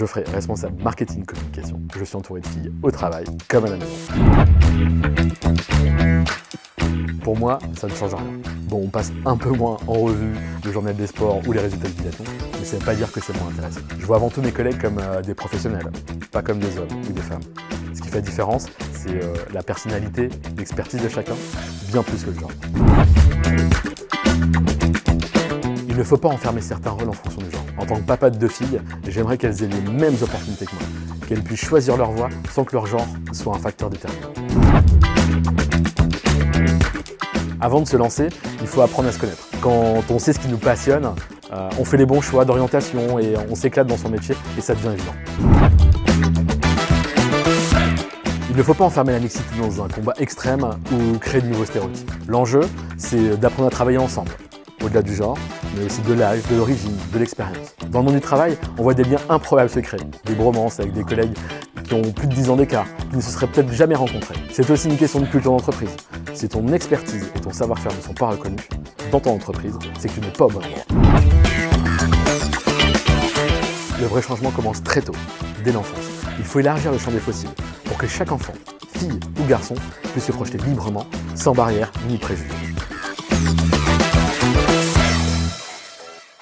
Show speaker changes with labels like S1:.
S1: Geoffrey, responsable marketing communication. Je suis entouré de filles au travail comme à la maison. Pour moi, ça ne change rien. Bon, on passe un peu moins en revue le journal des sports ou les résultats du biathlon, mais ça ne veut pas dire que c'est moins intéressant. Je vois avant tout mes collègues comme des professionnels, pas comme des hommes ou des femmes. Ce qui fait la différence, c'est la personnalité, l'expertise de chacun, bien plus que le genre. Il ne faut pas enfermer certains rôles en fonction du genre. En tant que papa de 2 filles, j'aimerais qu'elles aient les mêmes opportunités que moi, qu'elles puissent choisir leur voie sans que leur genre soit un facteur déterminant. Avant de se lancer, il faut apprendre à se connaître. Quand on sait ce qui nous passionne, on fait les bons choix d'orientation et on s'éclate dans son métier et ça devient évident. Il ne faut pas enfermer la mixité dans un combat extrême ou créer de nouveaux stéréotypes. L'enjeu, c'est d'apprendre à travailler ensemble, au-delà du genre, mais aussi de l'âge, de l'origine, de l'expérience. Dans le monde du travail, on voit des liens improbables se créer, des bromances avec des collègues qui ont plus de 10 ans d'écart, qui ne se seraient peut-être jamais rencontrés. C'est aussi une question de culture d'entreprise. Si ton expertise et ton savoir-faire ne sont pas reconnus dans ton entreprise, c'est que tu n'es pas au bon endroit. Le vrai changement commence très tôt, dès l'enfance. Il faut élargir le champ des possibles pour que chaque enfant, fille ou garçon, puisse se projeter librement, sans barrière ni préjugés.